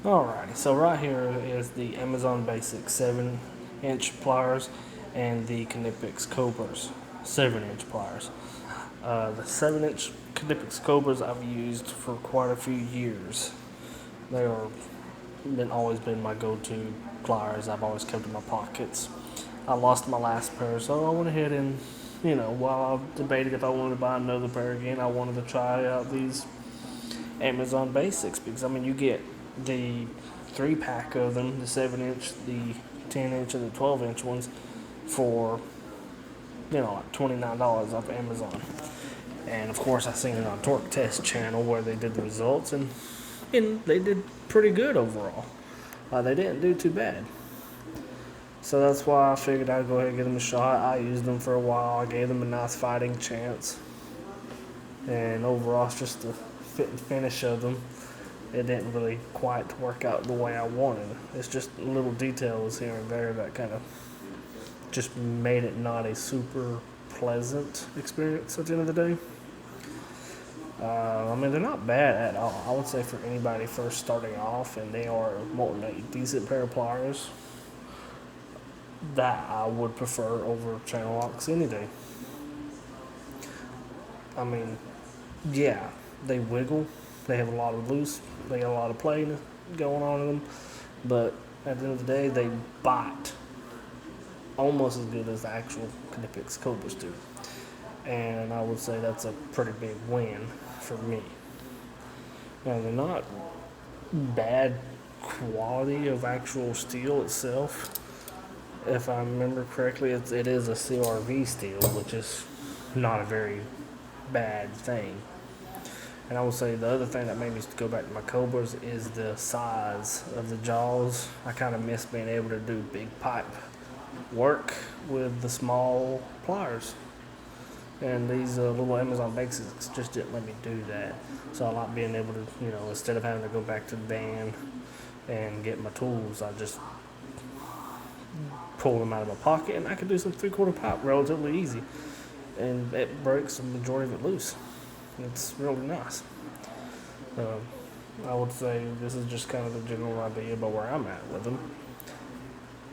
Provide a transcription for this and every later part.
Alrighty, so right here is the Amazon Basic 7-inch pliers and the Knipex Cobras 7-inch pliers. The 7-inch Knipex Cobras I've used for quite a few years. They are always been my go-to pliers. I've always kept in my pockets. I lost my last pair, so I went ahead and, while I debated if I wanted to buy another pair again, I wanted to try out these Amazon Basics because you get the 3-pack of them, the 7-inch, the 10-inch, and the 12-inch ones for like $29 off Amazon. And of course, I seen it on Torque Test channel where they did the results, and they did pretty good overall. They didn't do too bad. So that's why I figured I'd go ahead and give them a shot. I used them for a while. I gave them a nice fighting chance. And overall, it's just the fit and finish of them. It didn't really quite work out the way I wanted. It's just little details here and there that kind of just made it not a super pleasant experience at the end of the day. They're not bad at all. I would say for anybody first starting off and they are wanting a decent pair of pliers, that I would prefer over channel locks any day. Yeah, they wiggle. They have a lot of loose. They got a lot of play going on in them. But at the end of the day, they bite almost as good as the actual Knipex Cobras do. And I would say that's a pretty big win for me. Now, they're not bad quality of actual steel itself. If I remember correctly, it is a CRV steel, which is not a very bad thing. And I will say the other thing that made me go back to my Cobras is the size of the jaws. I kind of miss being able to do big pipe work with the small pliers. And these little Amazon Basics just didn't let me do that. So I like being able to, instead of having to go back to the van and get my tools, I just pull them out of my pocket and I can do some 3/4 pipe relatively easy. And it breaks the majority of it loose. It's really nice. I would say this is just kind of the general idea about where I'm at with them.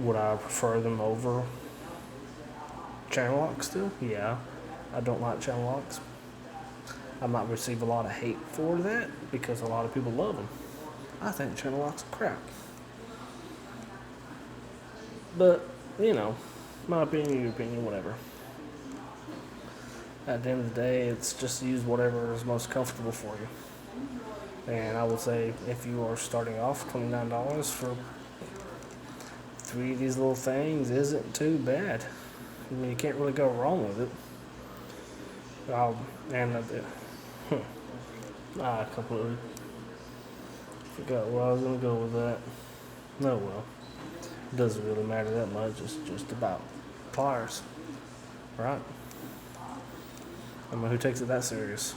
Would I prefer them over channel locks still? Yeah. I don't like channel locks. I might receive a lot of hate for that because a lot of people love them. I think channel locks are crap. But, my opinion, your opinion, whatever. At the end of the day, it's just use whatever is most comfortable for you. And I would say if you are starting off, $29 for 3 of these little things isn't too bad. You can't really go wrong with it. I completely forgot where I was going to go with that. No, well, it doesn't really matter that much. It's just about pliers, right? Who takes it that serious?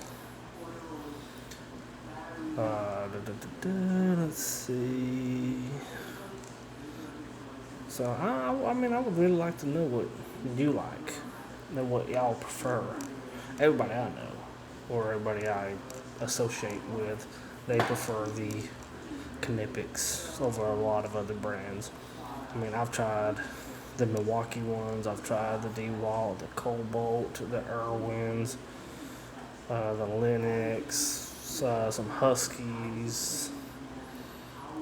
Let's see. So, I would really like to know what you like, know what y'all prefer. Everybody I know, or everybody I associate with, they prefer the Knipex over a lot of other brands. I've tried the Milwaukee ones, I've tried the DeWalt, the Cobalt, the Irwins, the Linux, some Huskies,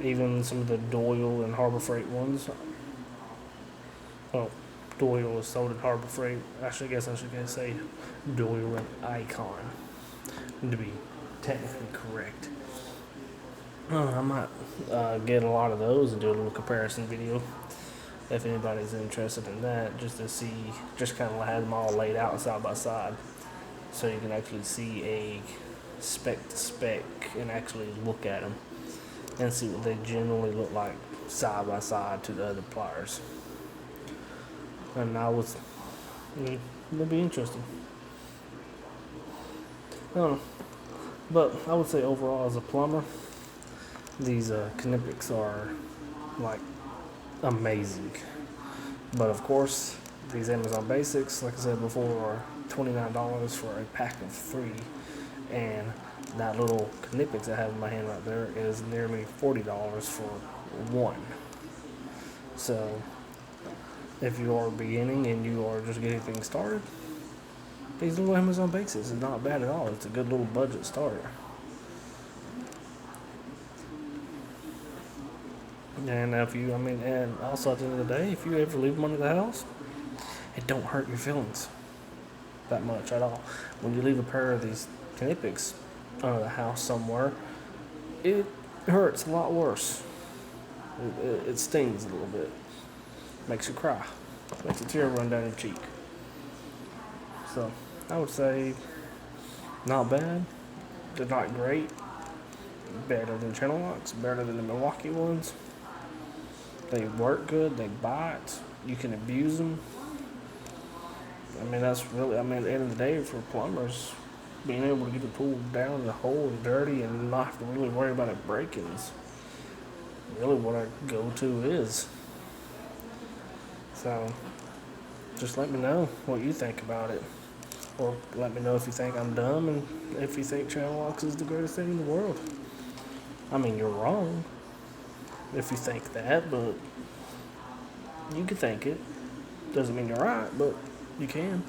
even some of the Doyle and Harbor Freight ones. Well, Doyle is sold at Harbor Freight. Actually, I guess I should say Doyle and Icon, to be technically correct. I might get a lot of those and do a little comparison video if anybody's interested in that, just to see, just kind of have them all laid out side by side so you can actually see a spec to spec and actually look at them and see what they generally look like side by side to the other pliers. And it'll be interesting. But I would say overall, as a plumber, these Knipex are like amazing. But of course, these Amazon Basics, like I said before, are $29 for a pack of 3. And That little Knipex I have in my hand right there is nearly $40 for one. So if you are beginning and you are just getting things started, these little Amazon Basics is not bad at all. It's a good little budget starter. And if you, I mean, and also at the end of the day, if you ever leave them under the house, it don't hurt your feelings that much at all. When you leave a pair of these Knipex under the house somewhere, it hurts a lot worse. It stings a little bit, makes you cry, makes a tear run down your cheek. So I would say not bad. They're not great. Better than channel locks, better than the Milwaukee ones. They work good, they bite, you can abuse them. I mean, that's really, I mean, at the end of the day, for plumbers, being able to get the pool down in the hole and dirty and not have to really worry about it breaking is really what our go-to is. So, just let me know what you think about it. Or let me know if you think I'm dumb and if you think channel locks is the greatest thing in the world. I mean, you're wrong if you think that, but you can think it. Doesn't mean you're right, but you can.